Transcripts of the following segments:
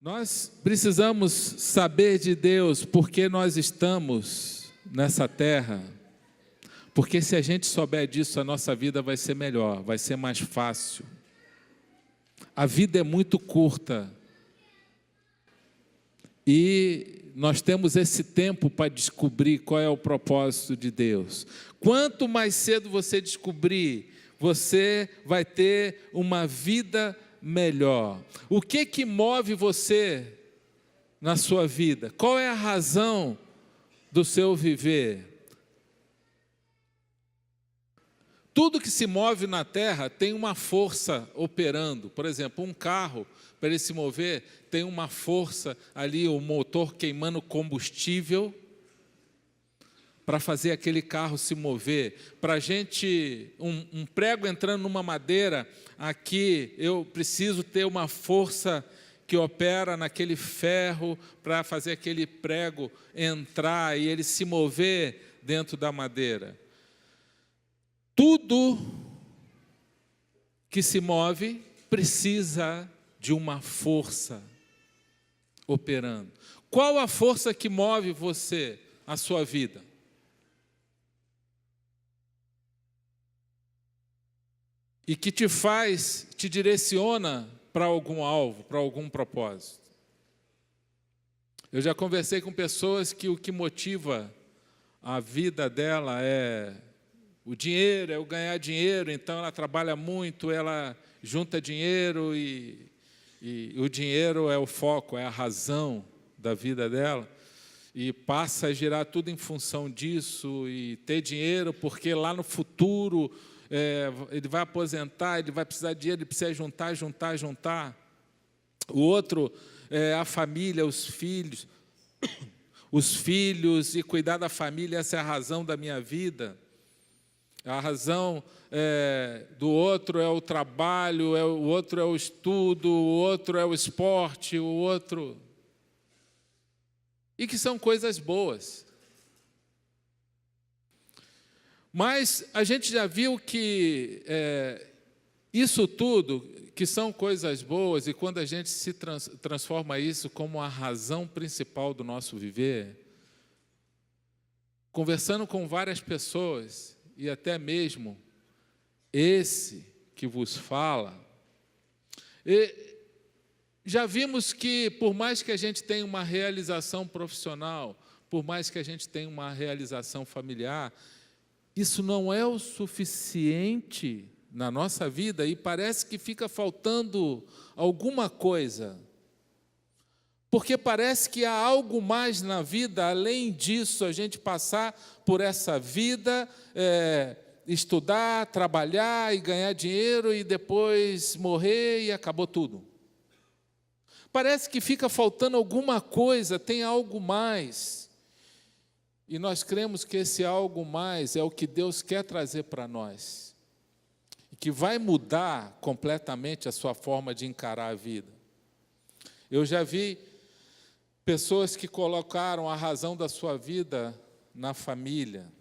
Nós precisamos saber de Deus porque nós estamos nessa terra, porque se a gente souber disso, a nossa vida vai ser melhor, vai ser mais fácil. A vida é muito curta e nós temos esse tempo para descobrir qual é o propósito de Deus. Quanto mais cedo você descobrir, você vai ter uma vida melhor. O que move você na sua vida? Qual é a razão do seu viver? Tudo que se move na terra tem uma força operando. Por exemplo, um carro, para ele se mover, tem uma força ali, o motor queimando combustível para fazer aquele carro se mover. Para a gente, um prego entrando numa madeira, aqui eu preciso ter uma força que opera naquele ferro para fazer aquele prego entrar e ele se mover dentro da madeira. Tudo que se move precisa de uma força operando. Qual a força que move você, a sua vida? E que te direciona para algum alvo, para algum propósito. Eu já conversei com pessoas que o que motiva a vida dela é o dinheiro, é o ganhar dinheiro, então ela trabalha muito, ela junta dinheiro e o dinheiro é o foco, é a razão da vida dela. E passa a girar tudo em função disso e ter dinheiro, porque lá no futuro ele vai aposentar, ele vai precisar de dinheiro, ele precisa juntar. O outro é a família, os filhos e cuidar da família, essa é a razão da minha vida. A razão do outro é o trabalho, o outro é o estudo, o outro é o esporte, o outro... E que são coisas boas. Mas a gente já viu que isso tudo, que são coisas boas, e quando a gente se transforma isso como a razão principal do nosso viver, conversando com várias pessoas, e até mesmo esse que vos fala, já vimos que por mais que a gente tenha uma realização profissional, por mais que a gente tenha uma realização familiar, isso não é o suficiente na nossa vida e parece que fica faltando alguma coisa. Porque parece que há algo mais na vida, além disso, a gente passar por essa vida, estudar, trabalhar e ganhar dinheiro e depois morrer e acabou tudo. Parece que fica faltando alguma coisa, tem algo mais. E nós cremos que esse algo mais é o que Deus quer trazer para nós. E que vai mudar completamente a sua forma de encarar a vida. Eu já vi pessoas que colocaram a razão da sua vida na família,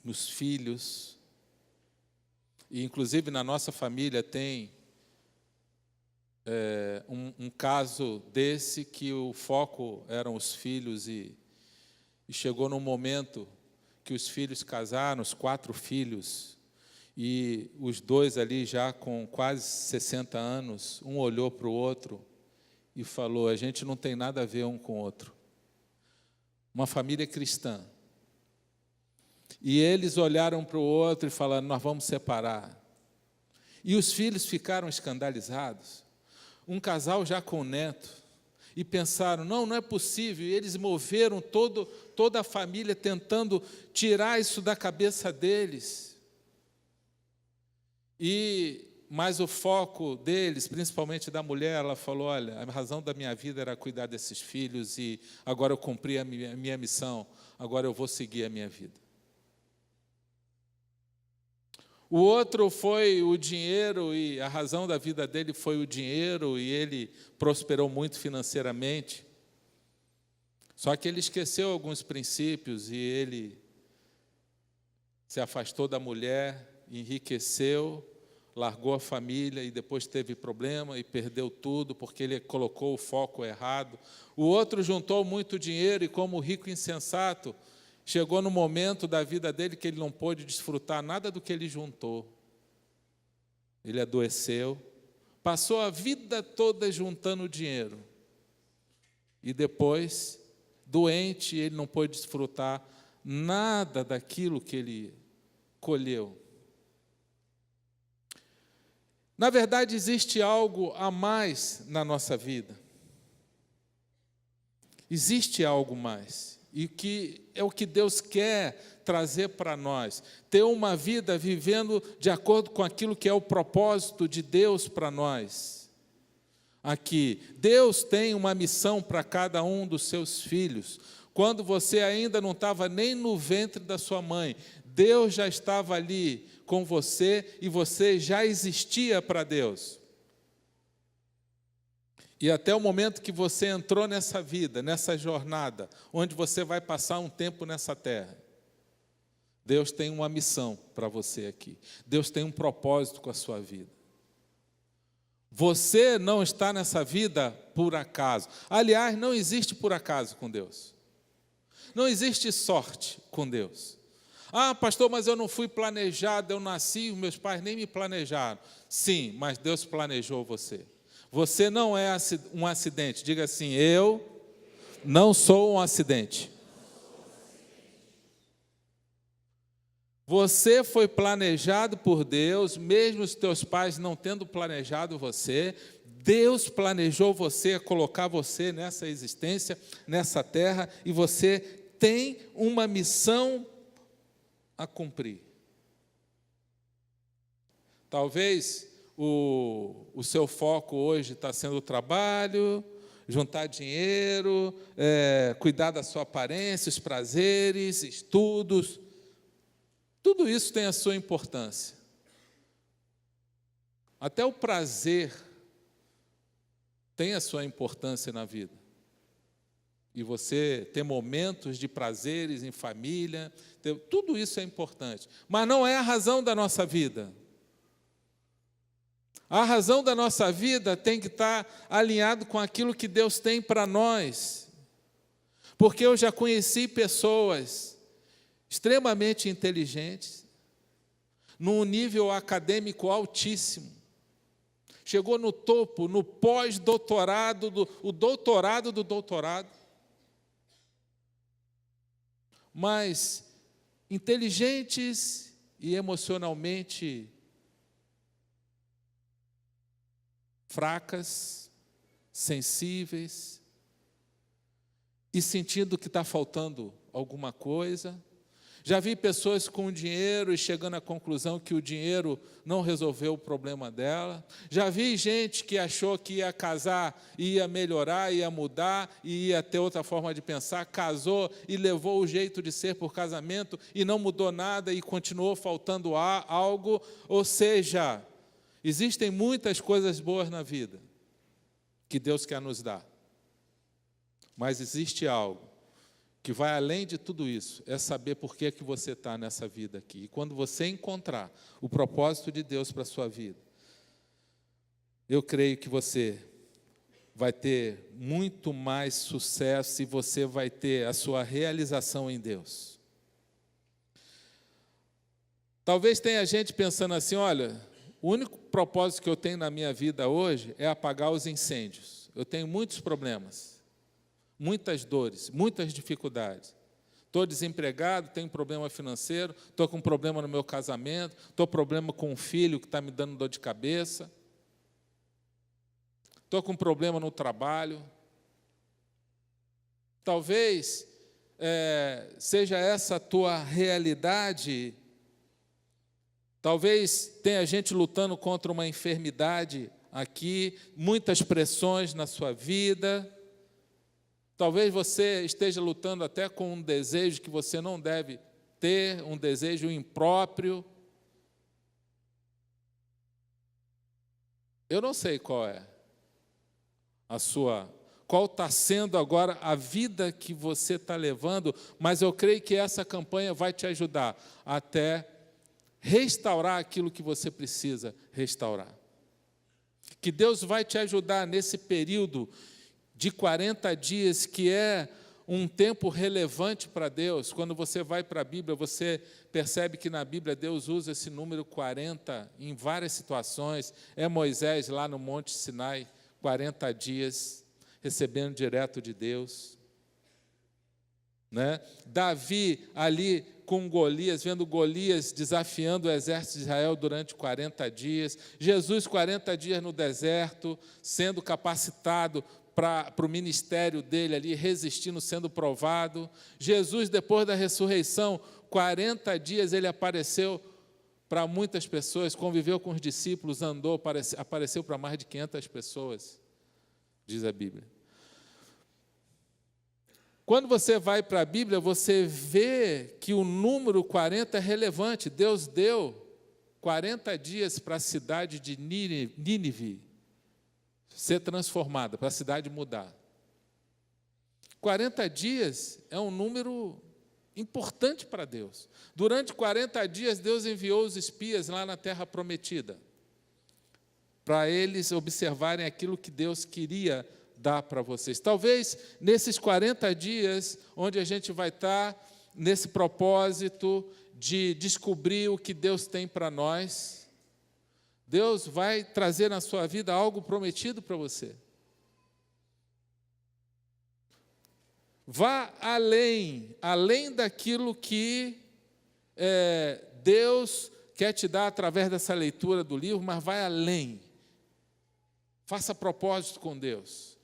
nos filhos. E inclusive na nossa família tem um caso desse que o foco eram os filhos e chegou num momento que os filhos casaram, os 4 filhos, e os 2 ali já com quase 60 anos, um olhou para o outro e falou, a gente não tem nada a ver um com o outro. Uma família cristã. E eles olharam para o outro e falaram, nós vamos separar. E os filhos ficaram escandalizados. Um casal já com neto. E pensaram, não é possível. E eles moveram toda a família tentando tirar isso da cabeça deles. Mas o foco deles, principalmente da mulher, ela falou, olha, a razão da minha vida era cuidar desses filhos e agora eu cumpri a minha missão, agora eu vou seguir a minha vida. O outro foi o dinheiro e a razão da vida dele foi o dinheiro e ele prosperou muito financeiramente. Só que ele esqueceu alguns princípios e ele se afastou da mulher, enriqueceu, largou a família e depois teve problema e perdeu tudo porque ele colocou o foco errado. O outro juntou muito dinheiro e, como rico insensato, chegou no momento da vida dele que ele não pôde desfrutar nada do que ele juntou. Ele adoeceu, passou a vida toda juntando dinheiro. E depois, doente, ele não pôde desfrutar nada daquilo que ele colheu. Na verdade, existe algo a mais na nossa vida. Existe algo mais. E que é o que Deus quer trazer para nós. Ter uma vida vivendo de acordo com aquilo que é o propósito de Deus para nós. Aqui, Deus tem uma missão para cada um dos seus filhos. Quando você ainda não estava nem no ventre da sua mãe, Deus já estava ali com você e você já existia para Deus. E até o momento que você entrou nessa vida, nessa jornada, onde você vai passar um tempo nessa terra, Deus tem uma missão para você aqui. Deus tem um propósito com a sua vida. Você não está nessa vida por acaso. Aliás, não existe por acaso com Deus. Não existe sorte com Deus. Ah, pastor, mas eu não fui planejado, eu nasci, meus pais nem me planejaram. Sim, mas Deus planejou você. Você não é um acidente. Diga assim, eu não sou um acidente. Você foi planejado por Deus, mesmo os teus pais não tendo planejado você. Deus planejou você, colocar você nessa existência, nessa terra, e você tem uma missão a cumprir. Talvez o seu foco hoje está sendo o trabalho, juntar dinheiro, cuidar da sua aparência, os prazeres, estudos. Tudo isso tem a sua importância. Até o prazer tem a sua importância na vida. E você ter momentos de prazeres em família, tudo isso é importante. Mas não é a razão da nossa vida. A razão da nossa vida tem que estar alinhado com aquilo que Deus tem para nós. Porque eu já conheci pessoas extremamente inteligentes, num nível acadêmico altíssimo. Chegou no topo, no pós-doutorado, o doutorado do doutorado. Mas inteligentes e emocionalmente fracas, sensíveis, e sentindo que está faltando alguma coisa. Já vi pessoas com dinheiro e chegando à conclusão que o dinheiro não resolveu o problema dela. Já vi gente que achou que ia casar, ia melhorar, ia mudar, e ia ter outra forma de pensar. Casou e levou o jeito de ser por casamento e não mudou nada e continuou faltando algo. Ou seja, existem muitas coisas boas na vida que Deus quer nos dar. Mas existe algo que vai além de tudo isso, é saber por que você está nessa vida aqui. E quando você encontrar o propósito de Deus para a sua vida, eu creio que você vai ter muito mais sucesso e você vai ter a sua realização em Deus. Talvez tenha gente pensando assim, olha, o único propósito que eu tenho na minha vida hoje é apagar os incêndios. Eu tenho muitos problemas. Muitas dores, muitas dificuldades. Estou desempregado, tenho problema financeiro, estou com problema no meu casamento, estou com problema com um filho que está me dando dor de cabeça, estou com problema no trabalho. Talvez seja essa a tua realidade. Talvez tenha gente lutando contra uma enfermidade aqui, muitas pressões na sua vida. Talvez você esteja lutando até com um desejo que você não deve ter, um desejo impróprio. Eu não sei qual é qual está sendo agora a vida que você está levando, mas eu creio que essa campanha vai te ajudar até restaurar aquilo que você precisa restaurar. Que Deus vai te ajudar nesse período de 40 dias, que é um tempo relevante para Deus. Quando você vai para a Bíblia, você percebe que na Bíblia Deus usa esse número 40 em várias situações. É Moisés lá no Monte Sinai, 40 dias, recebendo direto de Deus. Né? Davi ali com Golias, vendo Golias desafiando o exército de Israel durante 40 dias. Jesus, 40 dias no deserto, sendo capacitado para o ministério dele ali, resistindo, sendo provado. Jesus, depois da ressurreição, 40 dias ele apareceu para muitas pessoas, conviveu com os discípulos, andou, apareceu para mais de 500 pessoas, diz a Bíblia. Quando você vai para a Bíblia, você vê que o número 40 é relevante. Deus deu 40 dias para a cidade de Nínive ser transformada, para a cidade mudar. 40 dias é um número importante para Deus. Durante 40 dias, Deus enviou os espias lá na terra prometida, para eles observarem aquilo que Deus queria dar para vocês. Talvez nesses 40 dias, onde a gente vai estar nesse propósito de descobrir o que Deus tem para nós, Deus vai trazer na sua vida algo prometido para você. Vá além daquilo que Deus quer te dar através dessa leitura do livro, mas vai além. Faça propósito com Deus.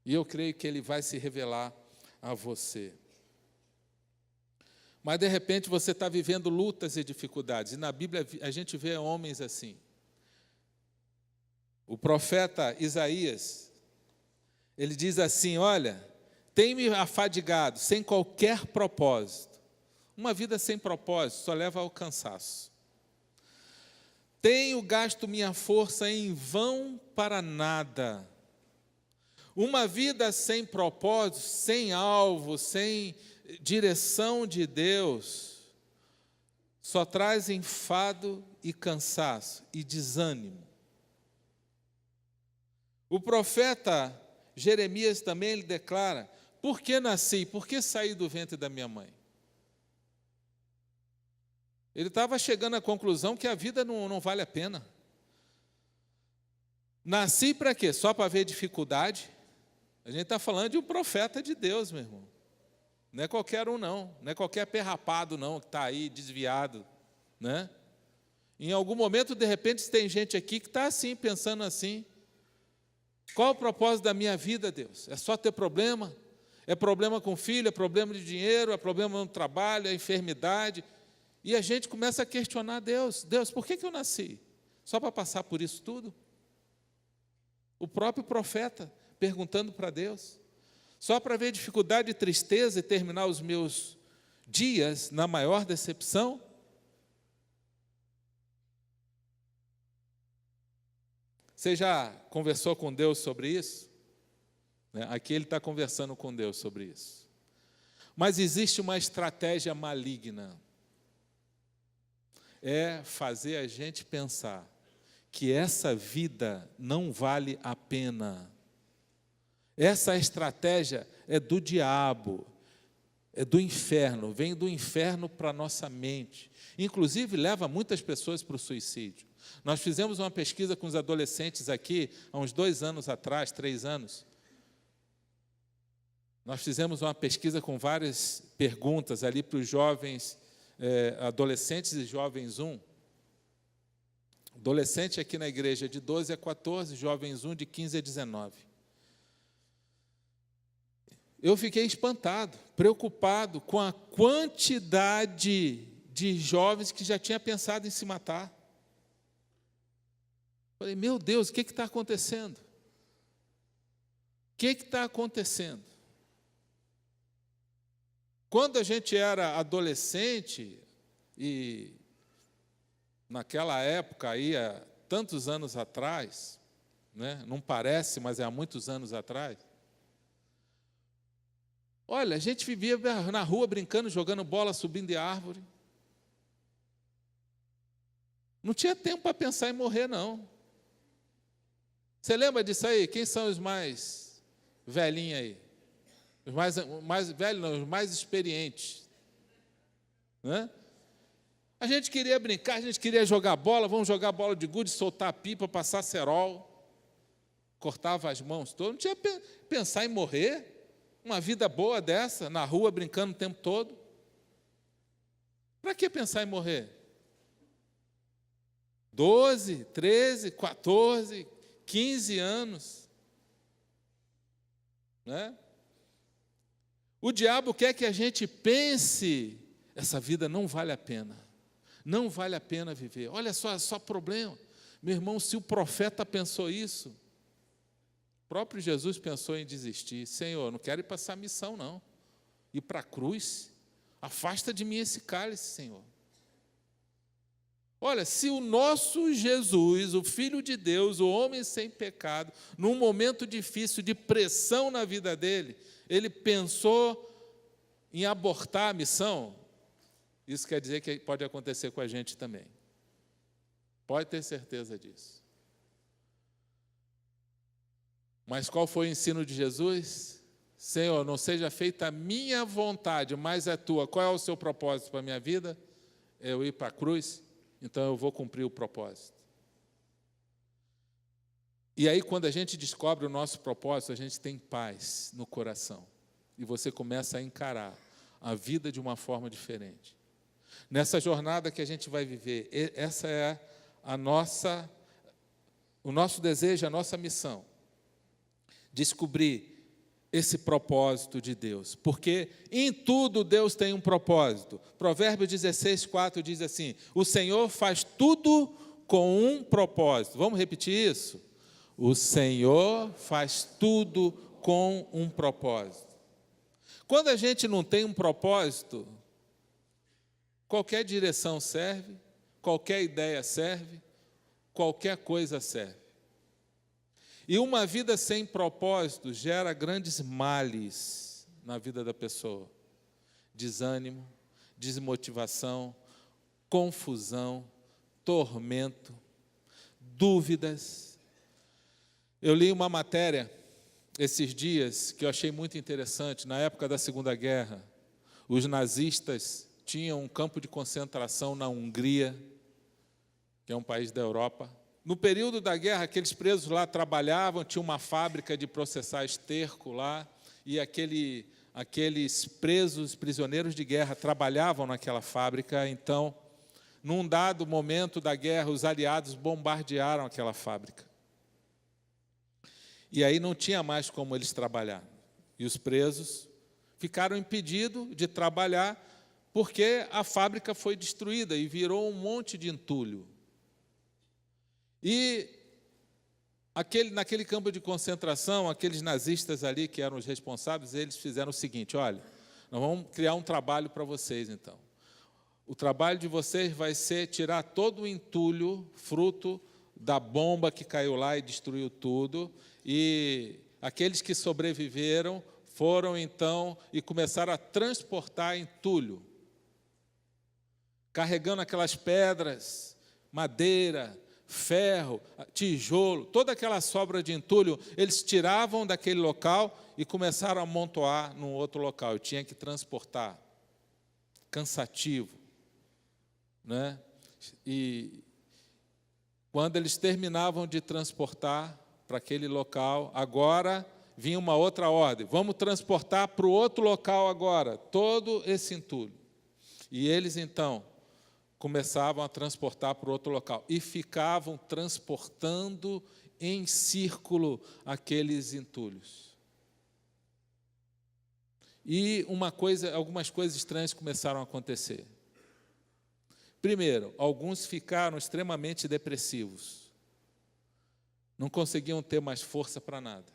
E eu creio que Ele vai se revelar a você. Mas, de repente, você está vivendo lutas e dificuldades. E na Bíblia a gente vê homens assim. O profeta Isaías, ele diz assim, olha, tem-me afadigado, sem qualquer propósito. Uma vida sem propósito só leva ao cansaço. Tenho gasto minha força em vão para nada. Uma vida sem propósito, sem alvo, sem direção de Deus, só traz enfado e cansaço e desânimo. O profeta Jeremias também ele declara, por que nasci? Por que saí do ventre da minha mãe? Ele estava chegando à conclusão que a vida não vale a pena. Nasci para quê? Só para ver dificuldade? A gente está falando de um profeta de Deus, meu irmão. Não é qualquer um, não. Não é qualquer perrapado, não, que está aí desviado. Né? Em algum momento, de repente, tem gente aqui que está assim, pensando assim. Qual o propósito da minha vida, Deus? É só ter problema? É problema com filho, é problema de dinheiro, é problema no trabalho, é enfermidade. E a gente começa a questionar Deus. Deus, por que eu nasci? Só para passar por isso tudo? O próprio profeta perguntando para Deus. Só para ver dificuldade e tristeza e terminar os meus dias na maior decepção? Você já conversou com Deus sobre isso? Aqui ele está conversando com Deus sobre isso. Mas existe uma estratégia maligna. É fazer a gente pensar que essa vida não vale a pena. Essa estratégia é do diabo, é do inferno, vem do inferno para a nossa mente. Inclusive, leva muitas pessoas para o suicídio. Nós fizemos uma pesquisa com os adolescentes aqui, há uns 2 anos atrás, 3 anos. Nós fizemos uma pesquisa com várias perguntas ali para os jovens, adolescentes e jovens 1. Adolescente aqui na igreja de 12 a 14, jovens 1 de 15 a 19. Eu fiquei espantado, preocupado com a quantidade de jovens que já tinha pensado em se matar. Falei, meu Deus, o que está acontecendo? O que está acontecendo? Quando a gente era adolescente, e naquela época, aí, há tantos anos atrás, né, não parece, mas é há muitos anos atrás, olha, a gente vivia na rua brincando, jogando bola, subindo de árvore. Não tinha tempo para pensar em morrer, não. Você lembra disso aí? Quem são os mais velhinhos aí? Os mais velhos, não, os mais experientes. Né? A gente queria brincar, a gente queria jogar bola, vamos jogar bola de gude, soltar a pipa, passar cerol. Cortava as mãos todas. Não tinha pensar em morrer. Uma vida boa dessa, na rua, brincando o tempo todo. Para que pensar em morrer? 12, 13, 14, 15 anos. Né? O diabo quer que a gente pense, essa vida não vale a pena. Não vale a pena viver. Olha só, é só problema. Meu irmão, se o profeta pensou isso, o próprio Jesus pensou em desistir. Senhor, não quero ir para essa missão, não. Ir para a cruz. Afasta de mim esse cálice, Senhor. Olha, se o nosso Jesus, o Filho de Deus, o homem sem pecado, num momento difícil de pressão na vida dele, ele pensou em abortar a missão, isso quer dizer que pode acontecer com a gente também. Pode ter certeza disso. Mas qual foi o ensino de Jesus? Senhor, não seja feita a minha vontade, mas a tua. Qual é o seu propósito para a minha vida? Eu ir para a cruz? Então eu vou cumprir o propósito. E aí, quando a gente descobre o nosso propósito, a gente tem paz no coração. E você começa a encarar a vida de uma forma diferente. Nessa jornada que a gente vai viver, essa é o nosso desejo, a nossa missão. Descobrir esse propósito de Deus, porque em tudo Deus tem um propósito. Provérbios 16:4 diz assim: o Senhor faz tudo com um propósito. Vamos repetir isso? O Senhor faz tudo com um propósito. Quando a gente não tem um propósito, qualquer direção serve, qualquer ideia serve, qualquer coisa serve. E uma vida sem propósito gera grandes males na vida da pessoa. Desânimo, desmotivação, confusão, tormento, dúvidas. Eu li uma matéria esses dias que eu achei muito interessante. Na época da Segunda Guerra, os nazistas tinham um campo de concentração na Hungria, que é um país da Europa. No período da guerra, aqueles presos lá trabalhavam, tinha uma fábrica de processar esterco lá, e aqueles prisioneiros de guerra, trabalhavam naquela fábrica. Então, num dado momento da guerra, os aliados bombardearam aquela fábrica. E aí não tinha mais como eles trabalhar. E os presos ficaram impedidos de trabalhar, porque a fábrica foi destruída e virou um monte de entulho. E naquele campo de concentração, aqueles nazistas ali que eram os responsáveis, eles fizeram o seguinte: olha, nós vamos criar um trabalho para vocês, então. O trabalho de vocês vai ser tirar todo o entulho, fruto da bomba que caiu lá e destruiu tudo, e aqueles que sobreviveram foram, então, e começaram a transportar entulho, carregando aquelas pedras, madeira, ferro, tijolo, toda aquela sobra de entulho, eles tiravam daquele local e começaram a amontoar num outro local. Eu tinha que transportar. Cansativo. Né? E quando eles terminavam de transportar para aquele local, agora vinha uma outra ordem: vamos transportar para o outro local agora, todo esse entulho. E eles, então, começavam a transportar para outro local e ficavam transportando em círculo aqueles entulhos. E algumas coisas estranhas começaram a acontecer. Primeiro, alguns ficaram extremamente depressivos. Não conseguiam ter mais força para nada.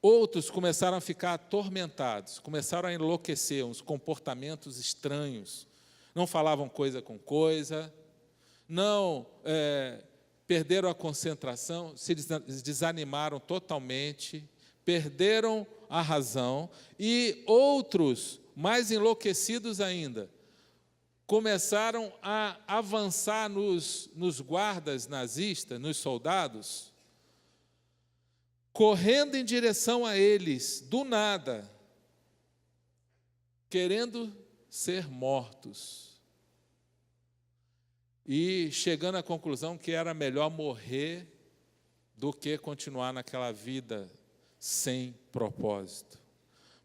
Outros começaram a ficar atormentados, começaram a enlouquecer, uns comportamentos estranhos. Não falavam coisa com coisa, não perderam a concentração, se desanimaram totalmente, perderam a razão, e outros, mais enlouquecidos ainda, começaram a avançar nos guardas nazistas, nos soldados, correndo em direção a eles, do nada, querendo ser mortos. E chegando à conclusão que era melhor morrer do que continuar naquela vida sem propósito.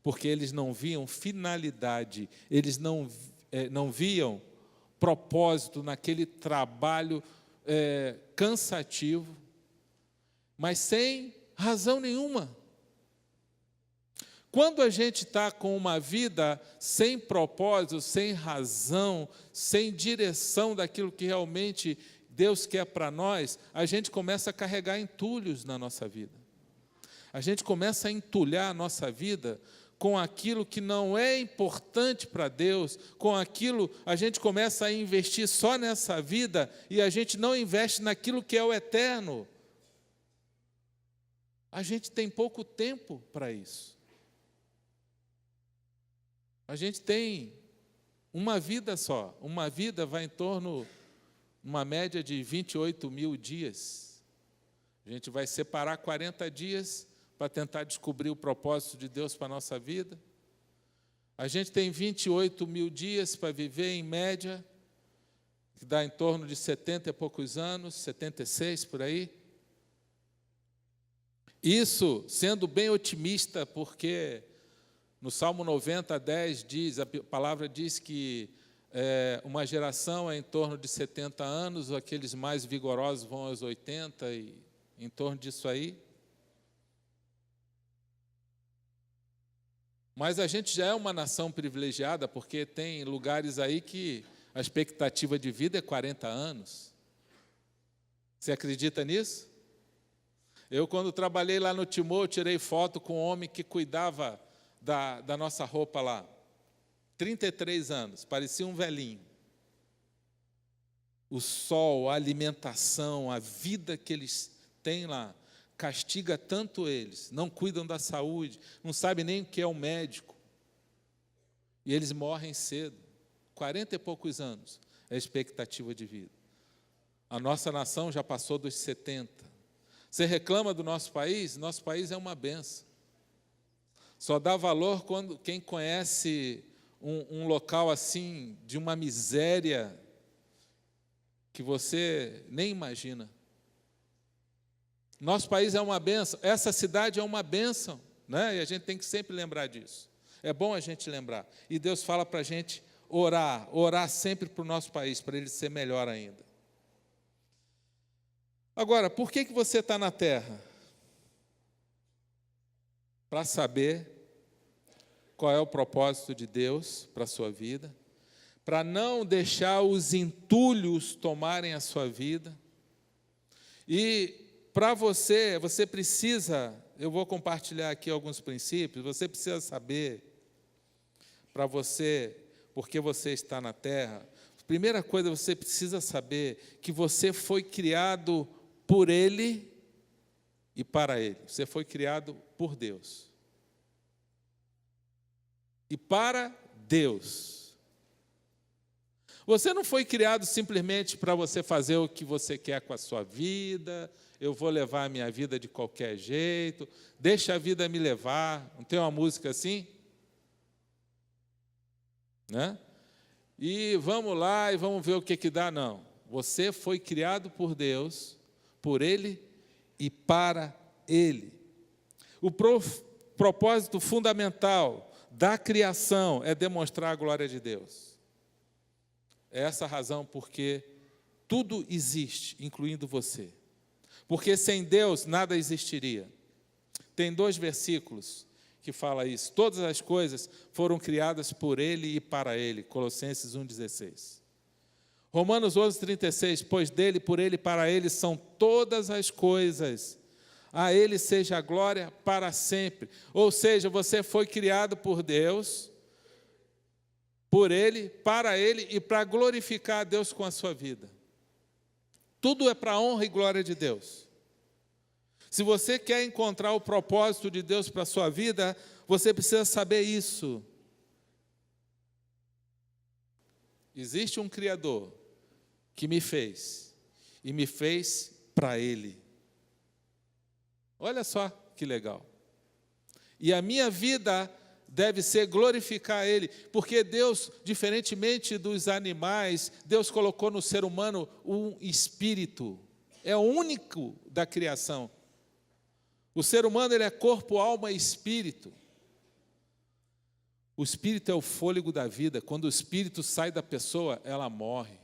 Porque eles não viam finalidade, eles não viam propósito naquele trabalho cansativo, mas sem razão nenhuma. Quando a gente está com uma vida sem propósito, sem razão, sem direção daquilo que realmente Deus quer para nós, a gente começa a carregar entulhos na nossa vida. A gente começa a entulhar a nossa vida com aquilo que não é importante para Deus, com aquilo, a gente começa a investir só nessa vida e a gente não investe naquilo que é o eterno. A gente tem pouco tempo para isso. A gente tem uma vida só. Uma vida vai em torno, uma média de 28 mil dias. A gente vai separar 40 dias para tentar descobrir o propósito de Deus para a nossa vida. A gente tem 28 mil dias para viver, em média, que dá em torno de 70 e poucos anos, 76 por aí. Isso sendo bem otimista, porque no Salmo 90, 10, a palavra diz que uma geração é em torno de 70 anos, aqueles mais vigorosos vão aos 80, e em torno disso aí. Mas a gente já é uma nação privilegiada, porque tem lugares aí que a expectativa de vida é 40 anos. Você acredita nisso? Eu, quando trabalhei lá no Timor, tirei foto com um homem que cuidava da nossa roupa lá. 33 anos, parecia um velhinho. O sol, a alimentação, a vida que eles têm lá, castiga tanto eles, não cuidam da saúde, não sabem nem o que é um médico. E eles morrem cedo, 40 e poucos anos é a expectativa de vida. A nossa nação já passou dos 70. Você reclama do nosso país? Nosso país é uma benção. Só dá valor quando quem conhece um local assim, de uma miséria, que você nem imagina. Nosso país é uma bênção, essa cidade é uma bênção, né? E a gente tem que sempre lembrar disso. É bom a gente lembrar. E Deus fala para a gente orar sempre para o nosso país, para ele ser melhor ainda. Agora, por que você está na terra? Para saber qual é o propósito de Deus para a sua vida, para não deixar os entulhos tomarem a sua vida. E para você precisa, eu vou compartilhar aqui alguns princípios, você precisa saber, para você, porque você está na terra, primeira coisa, você precisa saber que você foi criado por Ele e para Ele. Você foi criado por Deus. E para Deus. Você não foi criado simplesmente para você fazer o que você quer com a sua vida, eu vou levar a minha vida de qualquer jeito, deixa a vida me levar. Não tem uma música assim? Né? E vamos lá e vamos ver o que dá. Não. Você foi criado por Deus, por Ele e para Ele. O propósito fundamental da criação é demonstrar a glória de Deus. É essa a razão porque tudo existe, incluindo você. Porque sem Deus nada existiria. Tem 2 versículos que falam isso. Todas as coisas foram criadas por Ele e para Ele. Colossenses 1,16. Romanos 11,36. Pois dele, por Ele e para Ele são todas as coisas. A Ele seja a glória para sempre. Ou seja, você foi criado por Deus, por Ele, para Ele e para glorificar a Deus com a sua vida. Tudo é para a honra e glória de Deus. Se você quer encontrar o propósito de Deus para a sua vida, você precisa saber isso. existe um Criador que me fez, e me fez para Ele. Olha só que legal. E a minha vida deve ser glorificar Ele, porque Deus, diferentemente dos animais, Deus colocou no ser humano um espírito, é o único da criação. O ser humano, ele é corpo, alma e espírito. O espírito é o fôlego da vida. Quando o espírito sai da pessoa, ela morre.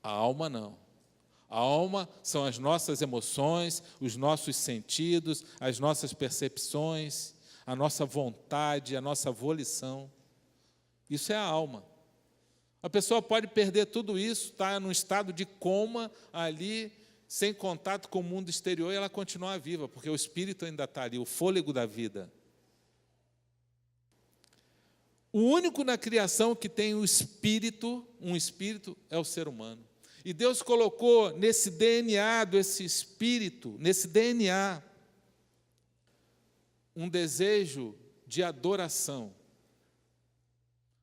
A alma não. A alma são as nossas emoções, os nossos sentidos, as nossas percepções, a nossa vontade, a nossa volição. Isso é a alma. A pessoa pode perder tudo isso, está num estado de coma ali, sem contato com o mundo exterior, e ela continua viva, porque o espírito ainda está ali, o fôlego da vida. O único na criação que tem um espírito, é o ser humano. E Deus colocou nesse DNA desse espírito, nesse DNA, um desejo de adoração.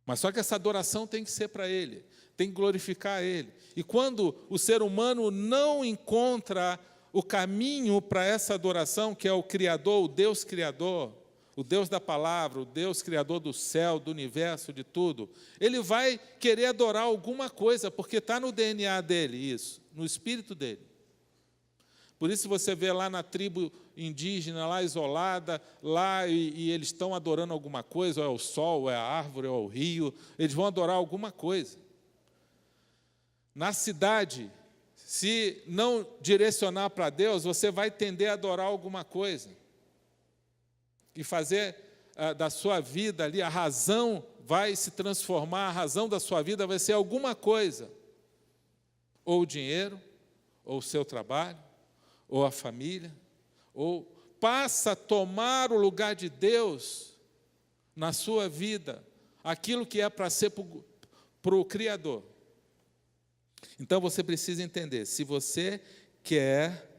Mas só que essa adoração tem que ser para Ele, tem que glorificar Ele. E quando o ser humano não encontra o caminho para essa adoração, que é o Criador, o Deus Criador, o Deus da palavra, o Deus Criador do céu, do universo, de tudo, ele vai querer adorar alguma coisa, porque está no DNA dele isso, no espírito dele. Por isso você vê lá na tribo indígena, lá isolada, lá e eles estão adorando alguma coisa, ou é o sol, ou é a árvore, ou é o rio, eles vão adorar alguma coisa. Na cidade, se não direcionar para Deus, você vai tender a adorar alguma coisa. E fazer da sua vida ali, a razão vai se transformar, a razão da sua vida vai ser alguma coisa. Ou o dinheiro, ou o seu trabalho, ou a família, ou passa a tomar o lugar de Deus na sua vida, aquilo que é para ser para o Criador. Então você precisa entender, se você quer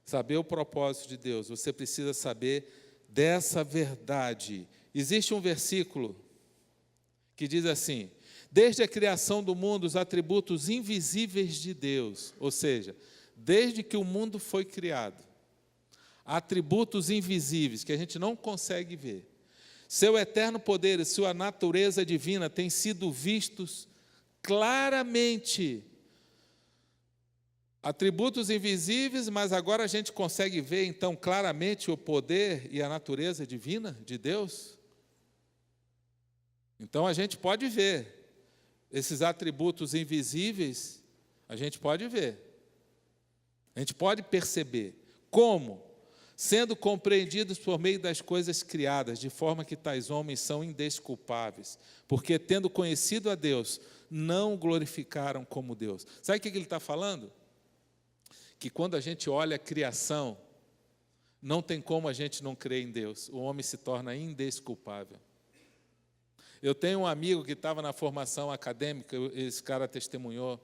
saber o propósito de Deus, você precisa saber dessa verdade. Existe um versículo que diz assim: desde a criação do mundo, os atributos invisíveis de Deus, ou seja, desde que o mundo foi criado, atributos invisíveis que a gente não consegue ver, seu eterno poder e sua natureza divina têm sido vistos claramente. Atributos invisíveis, mas agora a gente consegue ver, então, claramente o poder e a natureza divina de Deus. Então, a gente pode ver esses atributos invisíveis, a gente pode ver. A gente pode perceber. Como? Sendo compreendidos por meio das coisas criadas, de forma que tais homens são indesculpáveis, porque, tendo conhecido a Deus, não o glorificaram como Deus. Sabe o que ele está falando? Que quando a gente olha a criação, não tem como a gente não crer em Deus. O homem se torna indesculpável. Eu tenho um amigo que estava na formação acadêmica, esse cara testemunhou,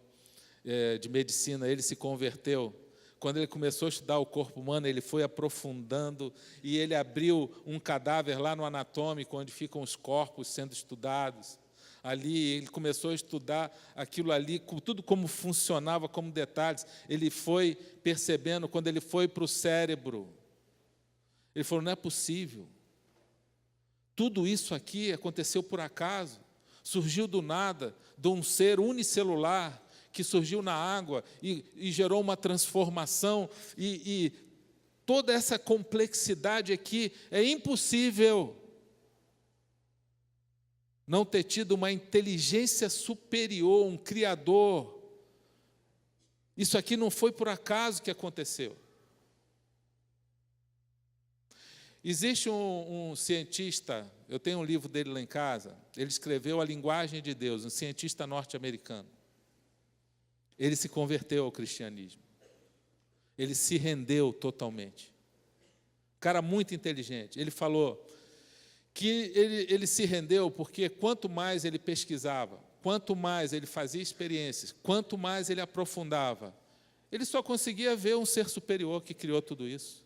de medicina, ele se converteu. Quando ele começou a estudar o corpo humano, ele foi aprofundando e ele abriu um cadáver lá no anatômico, onde ficam os corpos sendo estudados. Ali, ele começou a estudar aquilo ali, tudo como funcionava, como detalhes. Ele foi percebendo, quando ele foi para o cérebro, ele falou, não é possível. Tudo isso aqui aconteceu por acaso, surgiu do nada, de um ser unicelular, que surgiu na água e gerou uma transformação, e toda essa complexidade aqui, é impossível não ter tido uma inteligência superior, um Criador. Isso aqui não foi por acaso que aconteceu. Existe um cientista, eu tenho um livro dele lá em casa, ele escreveu A Linguagem de Deus, um cientista norte-americano. Ele se converteu ao cristianismo. Ele se rendeu totalmente. Cara muito inteligente. Ele falou que ele se rendeu porque quanto mais ele pesquisava, quanto mais ele fazia experiências, quanto mais ele aprofundava, ele só conseguia ver um ser superior que criou tudo isso.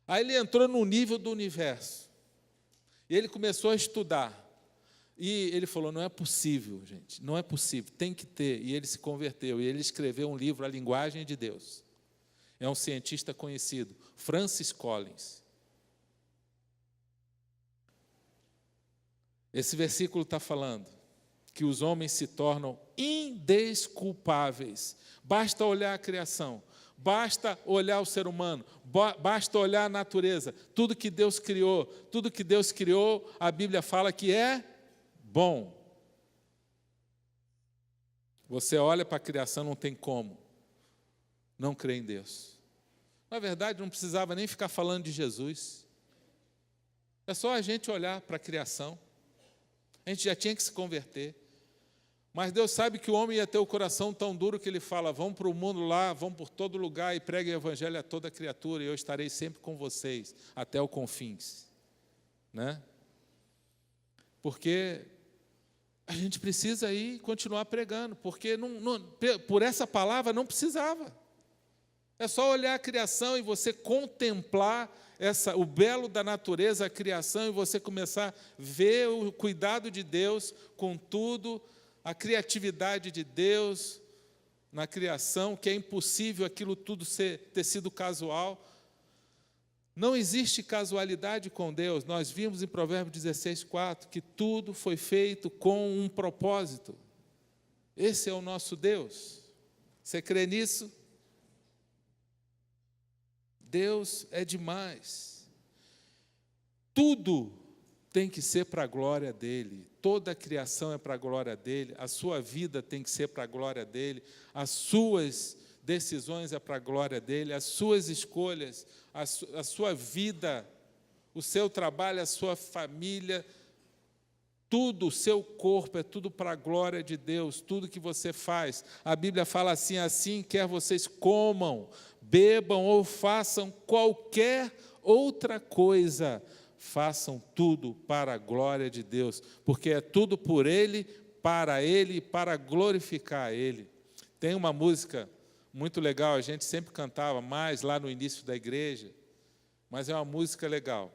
Aí ele entrou no nível do universo. E ele começou a estudar. E ele falou, não é possível, gente, não é possível, tem que ter. E ele se converteu, e ele escreveu um livro, A Linguagem de Deus. É um cientista conhecido, Francis Collins. Esse versículo está falando que os homens se tornam indesculpáveis. Basta olhar a criação, basta olhar o ser humano, basta olhar a natureza. Tudo que Deus criou, a Bíblia fala que é bom. Você olha para a criação, não tem como não crer em Deus. Na verdade, não precisava nem ficar falando de Jesus. É só a gente olhar para a criação. A gente já tinha que se converter. Mas Deus sabe que o homem ia ter o coração tão duro que ele fala, vão para o mundo lá, vão por todo lugar e preguem o evangelho a toda criatura, e eu estarei sempre com vocês, até o confins. Né? Porque a gente precisa ir continuar pregando, porque por essa palavra não precisava. É só olhar a criação e você contemplar o belo da natureza, a criação, e você começar a ver o cuidado de Deus com tudo, a criatividade de Deus na criação, que é impossível aquilo tudo ter sido casual. Não existe casualidade com Deus. Nós vimos em Provérbios 16:4 que tudo foi feito com um propósito. Esse é o nosso Deus. Você crê nisso? Deus é demais. Tudo tem que ser para a glória dEle. Toda a criação é para a glória dEle. A sua vida tem que ser para a glória dEle. As suas decisões é para a glória dEle. As suas escolhas, a sua vida, o seu trabalho, a sua família, tudo, o seu corpo, é tudo para a glória de Deus. Tudo que você faz. A Bíblia fala assim, quer vocês comam, bebam ou façam qualquer outra coisa, façam tudo para a glória de Deus, porque é tudo por Ele, e para glorificar Ele. Tem uma música muito legal, a gente sempre cantava mais lá no início da igreja, mas é uma música legal,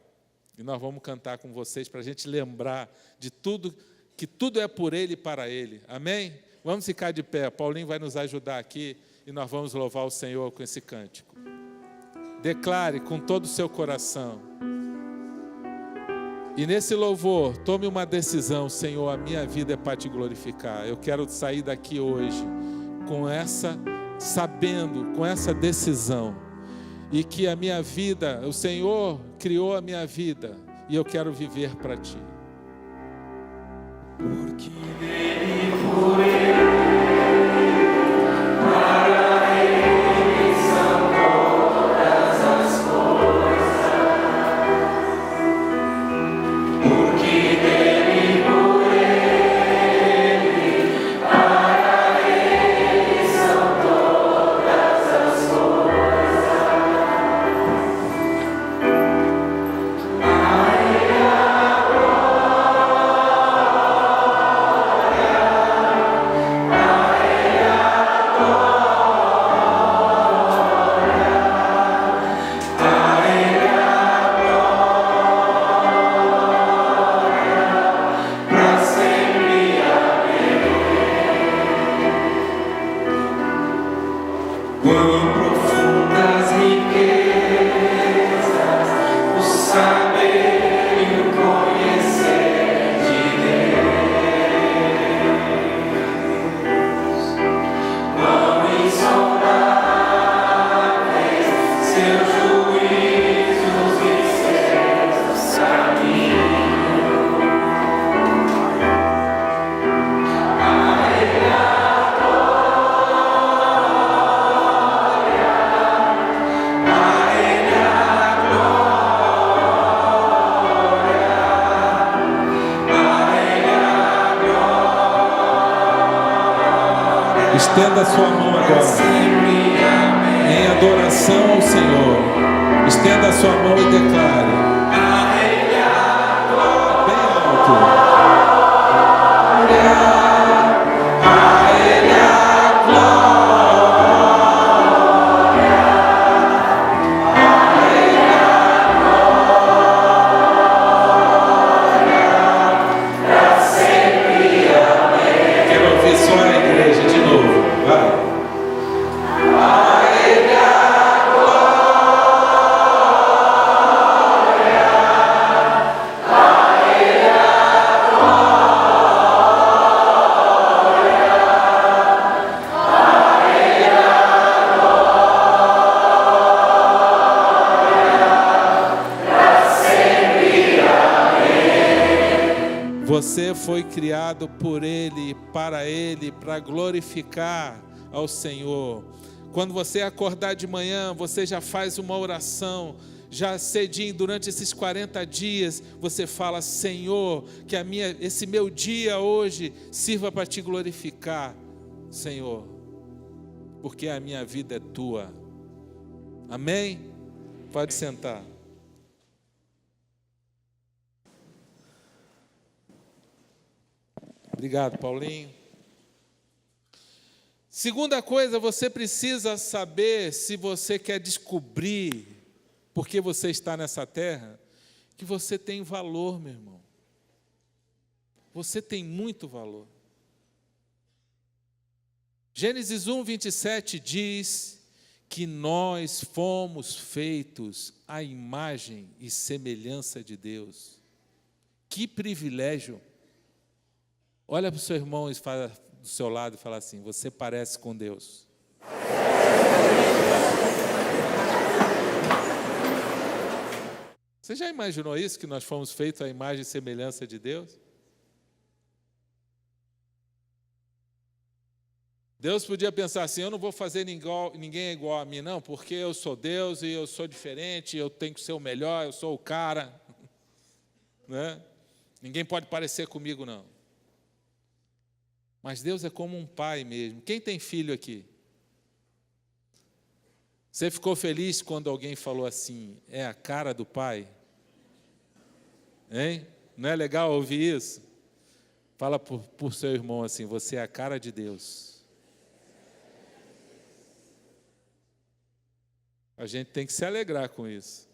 e nós vamos cantar com vocês para a gente lembrar de tudo, que tudo é por Ele e para Ele, amém? Vamos ficar de pé, Paulinho vai nos ajudar aqui, e nós vamos louvar o Senhor com esse cântico. Declare com todo o seu coração. E nesse louvor, tome uma decisão, Senhor, a minha vida é para te glorificar. Eu quero sair daqui hoje sabendo, com essa decisão, e que a minha vida, o Senhor criou a minha vida, e eu quero viver para ti. Porque dele por ele. Estenda a sua mão agora, em adoração ao Senhor. Estenda a sua mão e declare. Bem alto. Você foi criado por Ele, para glorificar ao Senhor. Quando você acordar de manhã, você já faz uma oração, já cedinho, durante esses 40 dias, você fala: Senhor, que esse meu dia hoje sirva para te glorificar, Senhor, porque a minha vida é tua. Amém? Pode sentar. Obrigado, Paulinho. Segunda coisa, você precisa saber, se você quer descobrir por que você está nessa terra, que você tem valor, meu irmão. Você tem muito valor. Gênesis 1:27 diz que nós fomos feitos à imagem e semelhança de Deus. Que privilégio! Olha para o seu irmão e fala do seu lado e fala assim: você parece com Deus. Você já imaginou isso, que nós fomos feitos à imagem e semelhança de Deus? Deus podia pensar assim: eu não vou fazer ninguém igual a mim, não, porque eu sou Deus e eu sou diferente, eu tenho que ser o melhor, eu sou o cara. Né? Ninguém pode parecer comigo, não. Mas Deus é como um pai mesmo. Quem tem filho aqui? Você ficou feliz quando alguém falou assim: é a cara do pai? Hein? Não é legal ouvir isso? Fala por seu irmão assim: você é a cara de Deus. A gente tem que se alegrar com isso.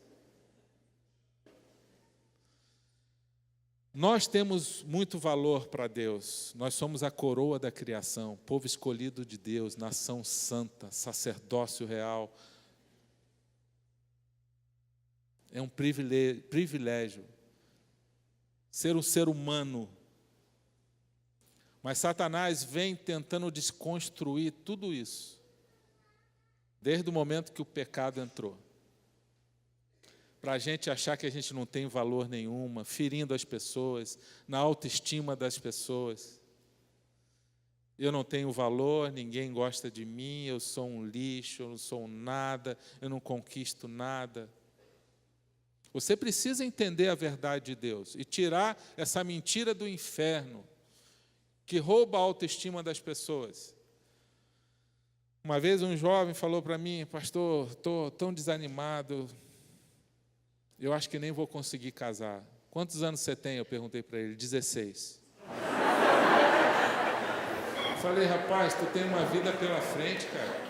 Nós temos muito valor para Deus. Nós somos a coroa da criação, povo escolhido de Deus, nação santa, sacerdócio real. É um privilégio ser um ser humano. Mas Satanás vem tentando desconstruir tudo isso, desde o momento que o pecado entrou, para a gente achar que a gente não tem valor nenhuma, ferindo as pessoas, na autoestima das pessoas. Eu não tenho valor, ninguém gosta de mim, eu sou um lixo, eu não sou um nada, eu não conquisto nada. Você precisa entender a verdade de Deus e tirar essa mentira do inferno que rouba a autoestima das pessoas. Uma vez um jovem falou para mim: pastor, estou tão desanimado, eu acho que nem vou conseguir casar. Quantos anos você tem? Eu perguntei para ele. 16. Eu falei: rapaz, tu tem uma vida pela frente, cara.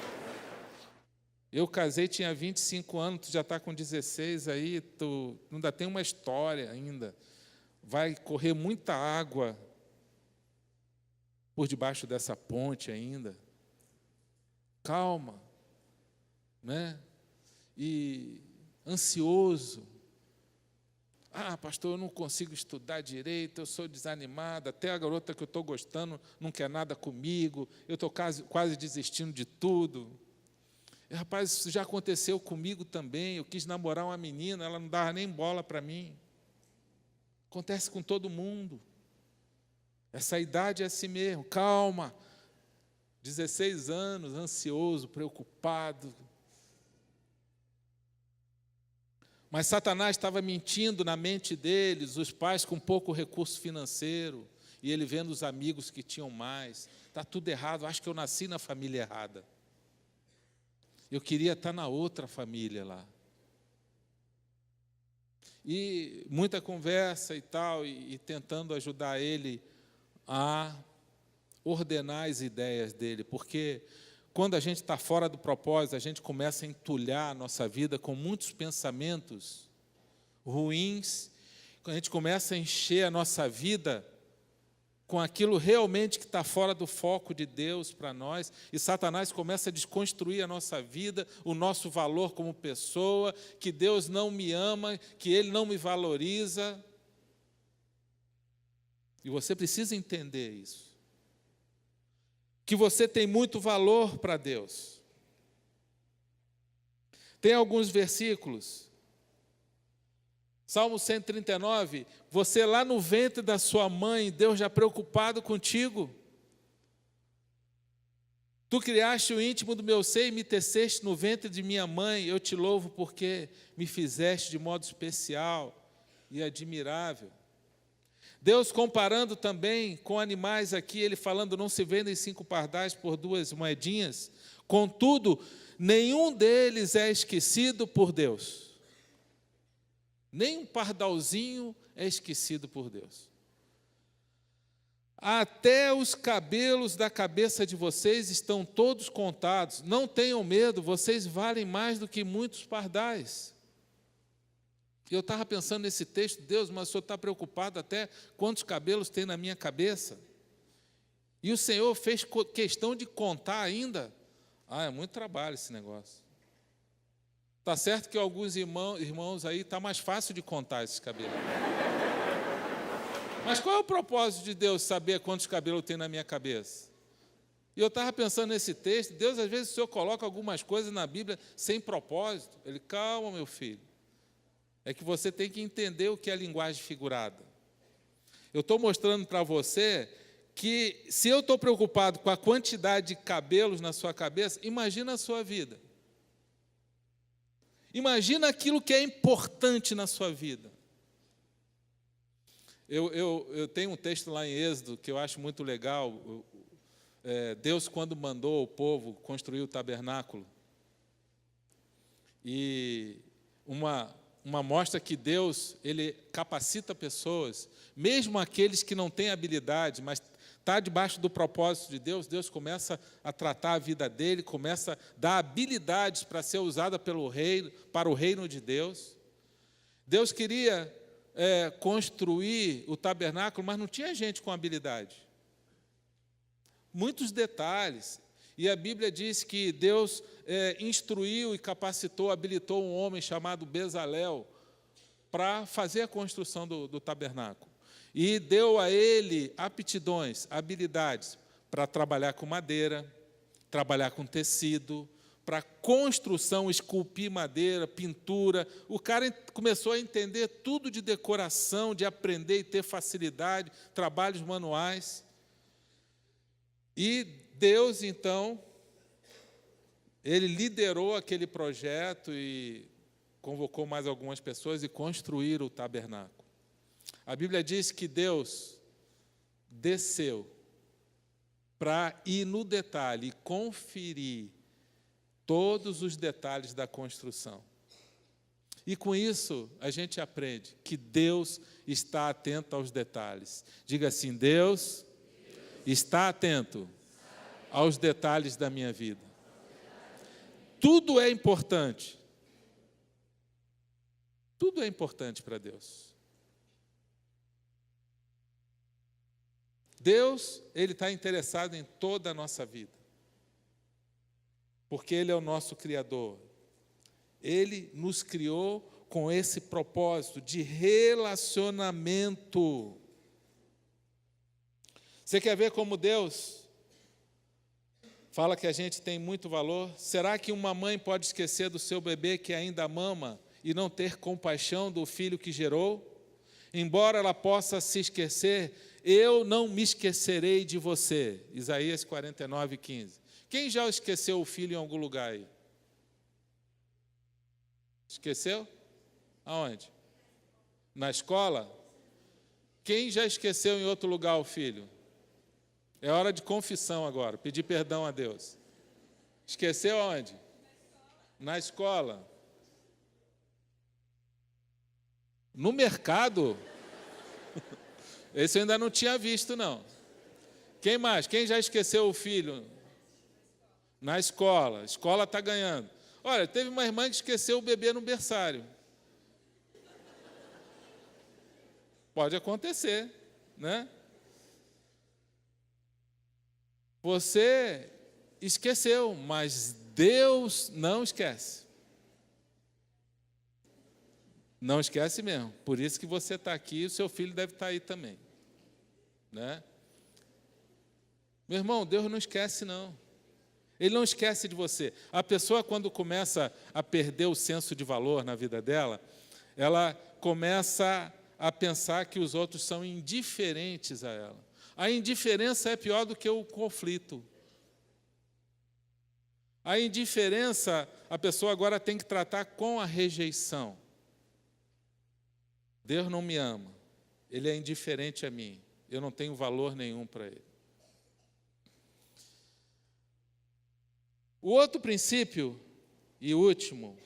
Eu casei, tinha 25 anos, tu já está com 16 aí, tu ainda tem uma história ainda. Vai correr muita água por debaixo dessa ponte ainda. Calma, né? E ansioso. Ah, pastor, eu não consigo estudar direito, eu sou desanimado, até a garota que eu estou gostando não quer nada comigo, eu estou quase desistindo de tudo. E, rapaz, isso já aconteceu comigo também. Eu quis namorar uma menina, ela não dava nem bola para mim. Acontece com todo mundo. Essa idade é assim mesmo. Calma. 16 anos, ansioso, preocupado. Mas Satanás estava mentindo na mente deles, os pais com pouco recurso financeiro, e ele vendo os amigos que tinham mais. Está tudo errado, acho que eu nasci na família errada. Eu queria estar na outra família lá. E muita conversa e tal, e tentando ajudar ele a ordenar as ideias dele, porque quando a gente está fora do propósito, a gente começa a entulhar a nossa vida com muitos pensamentos ruins, quando a gente começa a encher a nossa vida com aquilo realmente que está fora do foco de Deus para nós, e Satanás começa a desconstruir a nossa vida, o nosso valor como pessoa, que Deus não me ama, que Ele não me valoriza. E você precisa entender isso. Que você tem muito valor para Deus. Tem alguns versículos Salmo 139, você lá no ventre da sua mãe, Deus já preocupado contigo. Tu criaste o íntimo do meu seio e me teceste no ventre de minha mãe. Eu te louvo porque me fizeste de modo especial e admirável. Deus comparando também com animais aqui, ele falando, não se vendem 5 pardais por 2 moedinhas. Contudo, nenhum deles é esquecido por Deus. Nem um pardalzinho é esquecido por Deus. Até os cabelos da cabeça de vocês estão todos contados. Não tenham medo, vocês valem mais do que muitos pardais. Eu estava pensando nesse texto, Deus, mas o Senhor está preocupado até quantos cabelos tem na minha cabeça? E o Senhor fez questão de contar ainda? É muito trabalho esse negócio. Está certo que alguns irmãos aí está mais fácil de contar esses cabelos. Mas qual é o propósito de Deus saber quantos cabelos tem na minha cabeça? E eu estava pensando nesse texto, Deus, às vezes, o Senhor coloca algumas coisas na Bíblia sem propósito. Ele, calma, meu filho. É que você tem que entender o que é linguagem figurada. Eu estou mostrando para você que, se eu estou preocupado com a quantidade de cabelos na sua cabeça, imagina a sua vida. Imagina aquilo que é importante na sua vida. Eu tenho um texto lá em Êxodo que eu acho muito legal. Deus, quando mandou o povo construir o tabernáculo, e uma mostra que Deus, ele capacita pessoas, mesmo aqueles que não têm habilidade, mas está debaixo do propósito de Deus, Deus começa a tratar a vida dele, começa a dar habilidades para ser usada pelo reino, para o reino de Deus. Deus queria construir o tabernáculo, mas não tinha gente com habilidade. Muitos detalhes. E a Bíblia diz que Deus instruiu e capacitou, habilitou um homem chamado Bezalel para fazer a construção do tabernáculo. E deu a ele aptidões, habilidades para trabalhar com madeira, trabalhar com tecido, para construção, esculpir madeira, pintura. O cara começou a entender tudo de decoração, de aprender e ter facilidade, trabalhos manuais. E Deus, então, ele liderou aquele projeto e convocou mais algumas pessoas e construíram o tabernáculo. A Bíblia diz que Deus desceu para ir no detalhe e conferir todos os detalhes da construção. E com isso, a gente aprende que Deus está atento aos detalhes. Diga assim, Deus está atento aos detalhes da minha vida. Tudo é importante. Tudo é importante para Deus. Deus, ele está interessado em toda a nossa vida. Porque ele é o nosso Criador. Ele nos criou com esse propósito de relacionamento. Você quer ver como Deus fala que a gente tem muito valor? Será que uma mãe pode esquecer do seu bebê que ainda mama e não ter compaixão do filho que gerou? Embora ela possa se esquecer, eu não me esquecerei de você. Isaías 49:15. Quem já esqueceu o filho em algum lugar aí? Esqueceu? Aonde? Na escola? Quem já esqueceu em outro lugar o filho? É hora de confissão agora, pedir perdão a Deus. Esqueceu aonde? Na escola. No mercado? Esse eu ainda não tinha visto, não. Quem mais? Quem já esqueceu o filho? Na escola. A escola está ganhando. Olha, teve uma irmã que esqueceu o bebê no berçário. Pode acontecer, né? Você esqueceu, mas Deus não esquece. Não esquece mesmo. Por isso que você está aqui e o seu filho deve estar aí também. Né? Meu irmão, Deus não esquece, não. Ele não esquece de você. A pessoa, quando começa a perder o senso de valor na vida dela, ela começa a pensar que os outros são indiferentes a ela. A indiferença é pior do que o conflito. A indiferença, a pessoa agora tem que tratar com a rejeição. Deus não me ama, Ele é indiferente a mim, eu não tenho valor nenhum para Ele. O outro princípio, e último,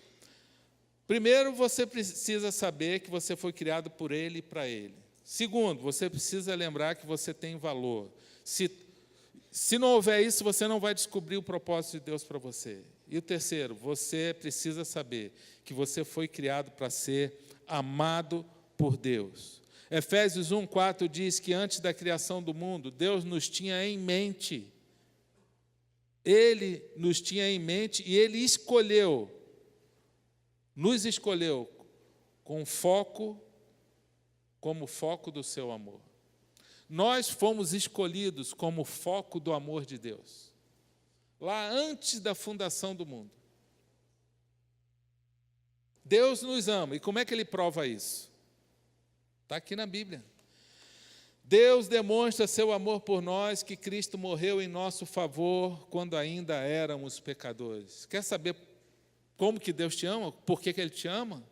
primeiro você precisa saber que você foi criado por Ele e para Ele. Segundo, você precisa lembrar que você tem valor. Se não houver isso, você não vai descobrir o propósito de Deus para você. E o terceiro, você precisa saber que você foi criado para ser amado por Deus. Efésios 1:4 diz que antes da criação do mundo, Deus nos tinha em mente. Ele nos tinha em mente e Ele nos escolheu com foco, como foco do seu amor. Nós fomos escolhidos como foco do amor de Deus, lá antes da fundação do mundo. Deus nos ama, e como é que Ele prova isso? Está aqui na Bíblia. Deus demonstra seu amor por nós, que Cristo morreu em nosso favor quando ainda éramos pecadores. Quer saber como que Deus te ama? Por que Ele te ama?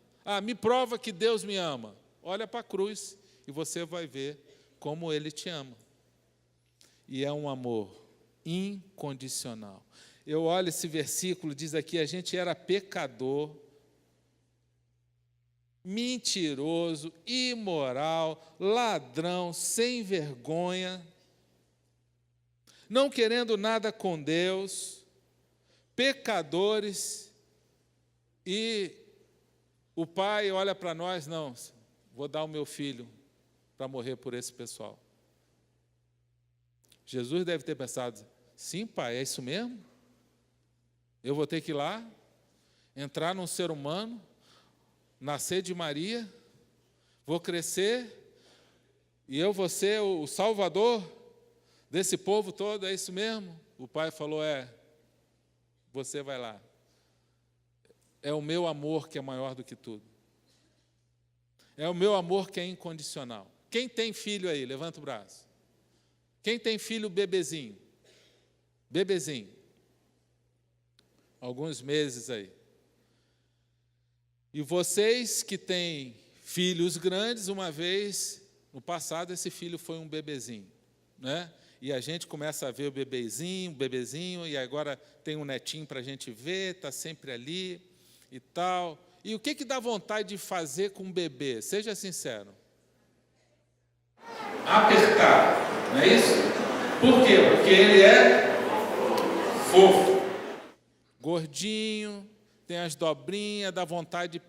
Me prova que Deus me ama. Olha para a cruz e você vai ver como Ele te ama. E é um amor incondicional. Eu olho esse versículo, diz aqui, a gente era pecador, mentiroso, imoral, ladrão, sem vergonha, não querendo nada com Deus, pecadores, e o pai olha para nós, não, vou dar o meu filho para morrer por esse pessoal. Jesus deve ter pensado, sim, pai, é isso mesmo? Eu vou ter que ir lá, entrar num ser humano, nascer de Maria, vou crescer, e eu vou ser o salvador desse povo todo, é isso mesmo? O pai falou, você vai lá. É o meu amor que é maior do que tudo. É o meu amor que é incondicional. Quem tem filho aí? Levanta o braço. Quem tem filho bebezinho? Bebezinho. Alguns meses aí. E vocês que têm filhos grandes, uma vez, no passado, esse filho foi um bebezinho, né? E a gente começa a ver o bebezinho, e agora tem um netinho para a gente ver, está sempre ali e tal. E o que dá vontade de fazer com um bebê? Seja sincero. Apertar, não é isso? Por quê? Porque ele é fofo, gordinho, tem as dobrinhas, dá vontade de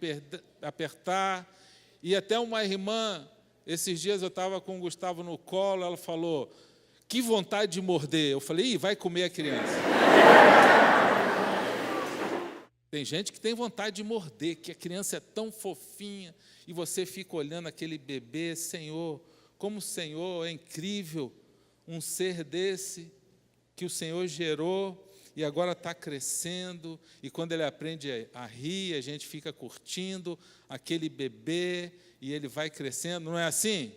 apertar. E até uma irmã, esses dias eu estava com o Gustavo no colo, ela falou, que vontade de morder. Eu falei, vai comer a criança. Tem gente que tem vontade de morder, que a criança é tão fofinha, e você fica olhando aquele bebê, Senhor, como o Senhor é incrível, um ser desse, que o Senhor gerou, e agora está crescendo, e quando ele aprende a rir, a gente fica curtindo aquele bebê, e ele vai crescendo, não é assim?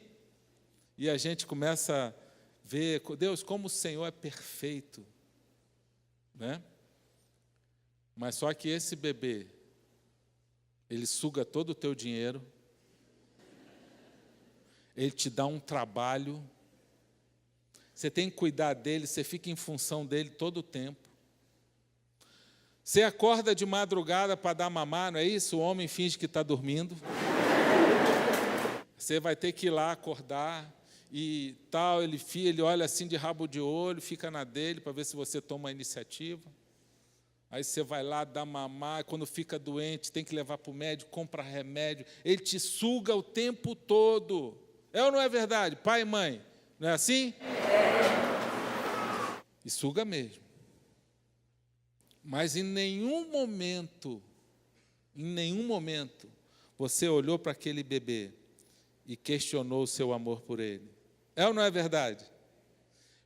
E a gente começa a ver, Deus, como o Senhor é perfeito, né? Mas só que esse bebê, ele suga todo o teu dinheiro, ele te dá um trabalho, você tem que cuidar dele, você fica em função dele todo o tempo. Você acorda de madrugada para dar mamar, não é isso? O homem finge que está dormindo. Você vai ter que ir lá acordar e tal, ele olha assim de rabo de olho, fica na dele para ver se você toma a iniciativa. Aí você vai lá dar mamar, quando fica doente, tem que levar para o médico, compra remédio. Ele te suga o tempo todo. É ou não é verdade? Pai e mãe, não é assim? E suga mesmo. Mas em nenhum momento, você olhou para aquele bebê e questionou o seu amor por ele. É ou não é verdade?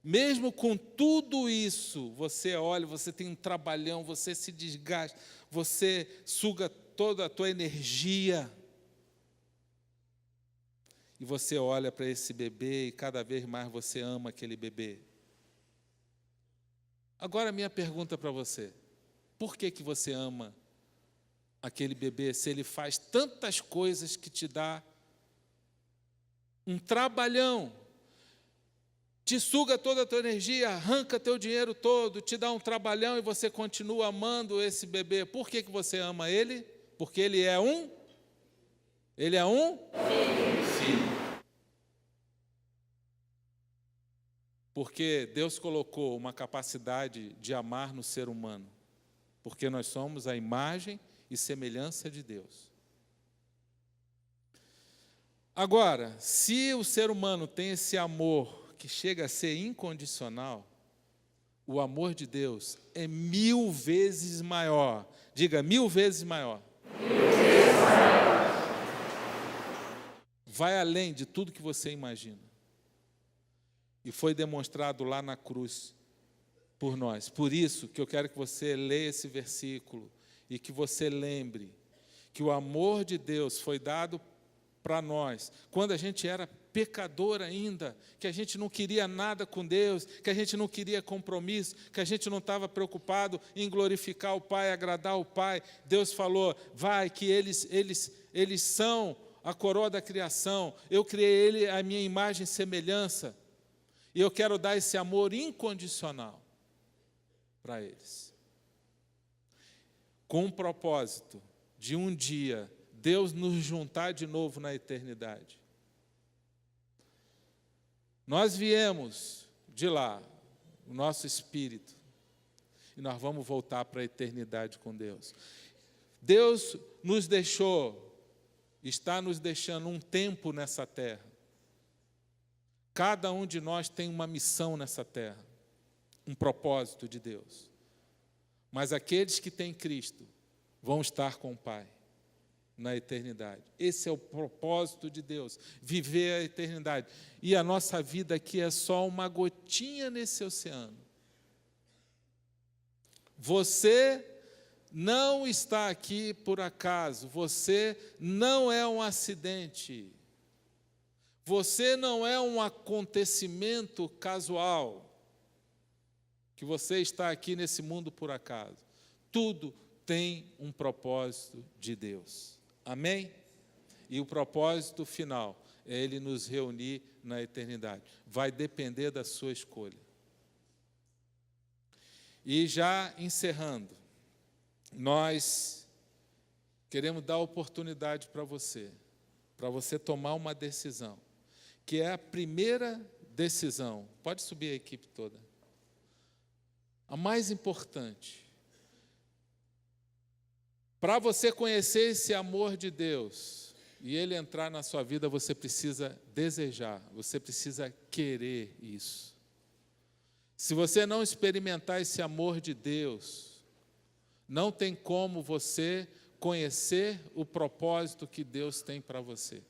Mesmo com tudo isso, você olha, você tem um trabalhão, você se desgasta, você suga toda a tua energia. e você olha para esse bebê e cada vez mais você ama aquele bebê. Agora, minha pergunta para você: por que você ama aquele bebê se ele faz tantas coisas que te dá um trabalhão, te suga toda a tua energia, arranca teu dinheiro todo, te dá um trabalhão e você continua amando esse bebê? Por que você ama ele? Porque ele é um filho. Porque Deus colocou uma capacidade de amar no ser humano, porque nós somos a imagem e semelhança de Deus. Agora, se o ser humano tem esse amor que chega a ser incondicional, o amor de Deus é 1000 vezes maior. Diga, 1000 vezes maior. 1000 vezes maior. Vai além de tudo que você imagina. E foi demonstrado lá na cruz por nós. Por isso que eu quero que você leia esse versículo e que você lembre que o amor de Deus foi dado para nós quando a gente era pecador ainda, que a gente não queria nada com Deus, que a gente não queria compromisso, que a gente não estava preocupado em glorificar o Pai, agradar o Pai. Deus falou: vai, que eles são a coroa da criação, eu criei ele à minha imagem e semelhança, e eu quero dar esse amor incondicional para eles, com o propósito de um dia Deus nos juntar de novo na eternidade. Nós viemos de lá, o nosso espírito, e nós vamos voltar para a eternidade com Deus. Deus nos deixou, está nos deixando um tempo nessa terra. Cada um de nós tem uma missão nessa terra, um propósito de Deus. Mas aqueles que têm Cristo vão estar com o Pai na eternidade. Esse é o propósito de Deus, viver a eternidade. E a nossa vida aqui é só uma gotinha nesse oceano. Você não está aqui por acaso, você não é um acidente, você não é um acontecimento casual, que você está aqui nesse mundo por acaso. Tudo tem um propósito de Deus. Amém? E o propósito final é Ele nos reunir na eternidade. Vai depender da sua escolha. E já encerrando, nós queremos dar oportunidade para você tomar uma decisão, que é a primeira decisão. Pode subir a equipe toda. A mais importante. Para você conhecer esse amor de Deus e Ele entrar na sua vida, você precisa desejar, você precisa querer isso. Se você não experimentar esse amor de Deus, não tem como você conhecer o propósito que Deus tem para você.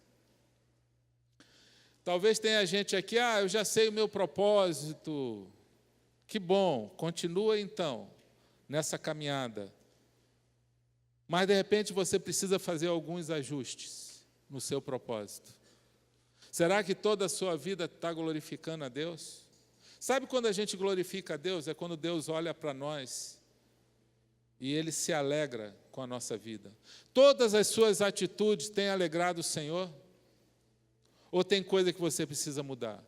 Talvez tenha gente aqui: eu já sei o meu propósito. Que bom, continua então nessa caminhada. Mas, de repente, você precisa fazer alguns ajustes no seu propósito. Será que toda a sua vida está glorificando a Deus? Sabe quando a gente glorifica a Deus? É quando Deus olha para nós e Ele se alegra com a nossa vida. Todas as suas atitudes têm alegrado o Senhor? Ou tem coisa que você precisa mudar?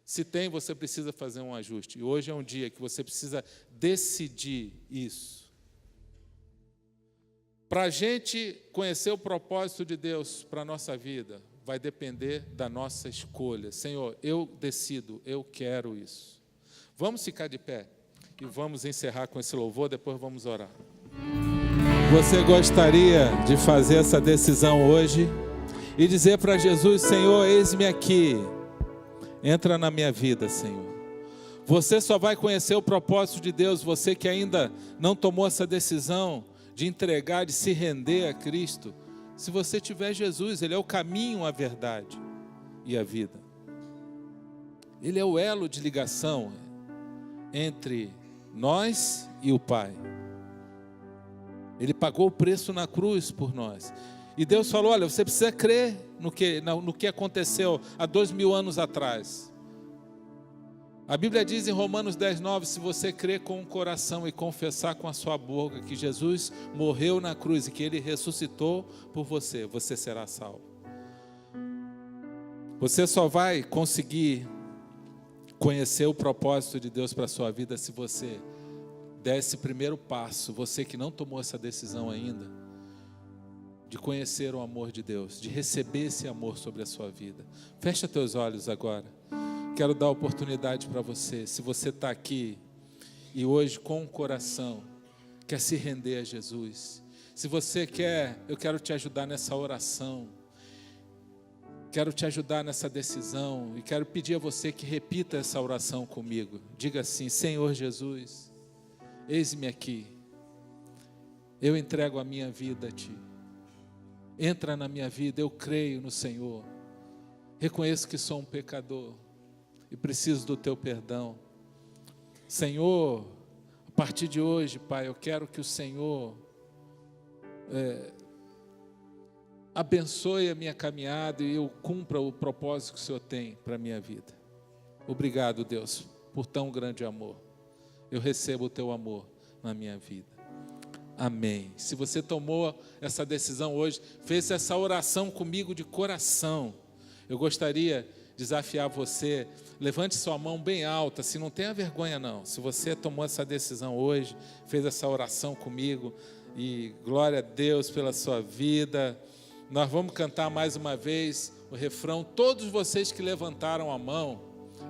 Se tem, você precisa fazer um ajuste. E hoje é um dia que você precisa decidir isso. Para a gente conhecer o propósito de Deus para a nossa vida, vai depender da nossa escolha. Senhor, eu decido, eu quero isso. Vamos ficar de pé e vamos encerrar com esse louvor, depois vamos orar. Você gostaria de fazer essa decisão hoje e dizer para Jesus: Senhor, eis-me aqui, entra na minha vida, Senhor. Você só vai conhecer o propósito de Deus, você que ainda não tomou essa decisão de entregar, de se render a Cristo, se você tiver Jesus. Ele é o caminho, a verdade e a vida. Ele é o elo de ligação entre nós e o Pai. Ele pagou o preço na cruz por nós. E Deus falou: olha, você precisa crer no que aconteceu há 2000 anos atrás. A Bíblia diz em Romanos 10:9, se você crer com o coração e confessar com a sua boca que Jesus morreu na cruz e que Ele ressuscitou por você, você será salvo. Você só vai conseguir conhecer o propósito de Deus para a sua vida se você der esse primeiro passo. Você que não tomou essa decisão ainda, de conhecer o amor de Deus, de receber esse amor sobre a sua vida. Fecha teus olhos agora. Quero dar oportunidade para você. Se você está aqui e hoje com o coração quer se render a Jesus, se você quer, eu quero te ajudar nessa oração, quero te ajudar nessa decisão e quero pedir a você que repita essa oração comigo. Diga assim: Senhor Jesus, eis-me aqui, eu entrego a minha vida a Ti. Entra na minha vida, eu creio no Senhor, reconheço que sou um pecador e preciso do Teu perdão. Senhor, a partir de hoje, Pai, eu quero que o Senhor abençoe a minha caminhada e eu cumpra o propósito que o Senhor tem para a minha vida. Obrigado, Deus, por tão grande amor. Eu recebo o Teu amor na minha vida. Amém. Se você tomou essa decisão hoje, fez essa oração comigo de coração, eu gostaria de desafiar você, levante sua mão bem alta, se não tenha vergonha não. Se você tomou essa decisão hoje, fez essa oração comigo, e glória a Deus pela sua vida. Nós vamos cantar mais uma vez o refrão. Todos vocês que levantaram a mão,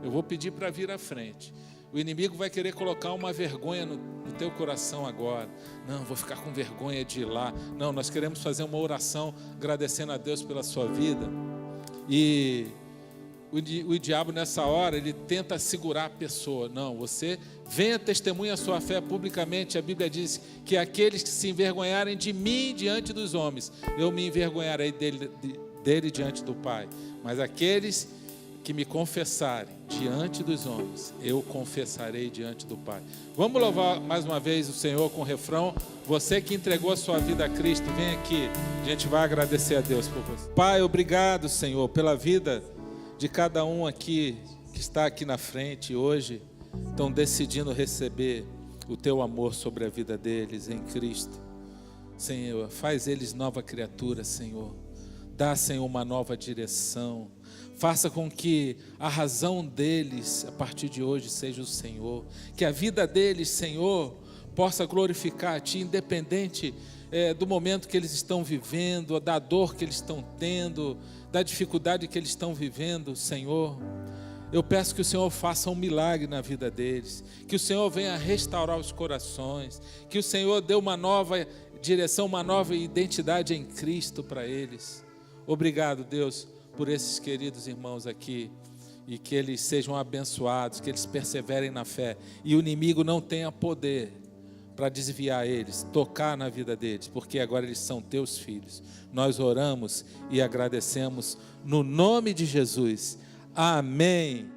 eu vou pedir para vir à frente. O inimigo vai querer colocar uma vergonha no teu coração agora. Não, vou ficar com vergonha de ir lá. Não, nós queremos fazer uma oração agradecendo a Deus pela sua vida. E o diabo nessa hora, ele tenta segurar a pessoa. Não, você venha testemunhar a sua fé publicamente. A Bíblia diz que aqueles que se envergonharem de mim diante dos homens, eu me envergonharei dele diante do Pai. Mas aqueles que me confessarem diante dos homens, eu confessarei diante do Pai. Vamos louvar mais uma vez o Senhor com o refrão. Você que entregou a sua vida a Cristo, vem aqui, a gente vai agradecer a Deus por você. Pai, obrigado, Senhor, pela vida de cada um aqui, que está aqui na frente hoje, estão decidindo receber o Teu amor sobre a vida deles em Cristo. Senhor, faz eles nova criatura, Senhor. Dá, Senhor, uma nova direção. Faça com que a razão deles, a partir de hoje, seja o Senhor. Que a vida deles, Senhor, possa glorificar a Ti, independente do momento que eles estão vivendo, da dor que eles estão tendo, da dificuldade que eles estão vivendo, Senhor. Eu peço que o Senhor faça um milagre na vida deles. Que o Senhor venha restaurar os corações. Que o Senhor dê uma nova direção, uma nova identidade em Cristo para eles. Obrigado, Deus, por esses queridos irmãos aqui, e que eles sejam abençoados, que eles perseverem na fé, e o inimigo não tenha poder para desviar eles, tocar na vida deles, porque agora eles são Teus filhos. Nós oramos e agradecemos no nome de Jesus. Amém.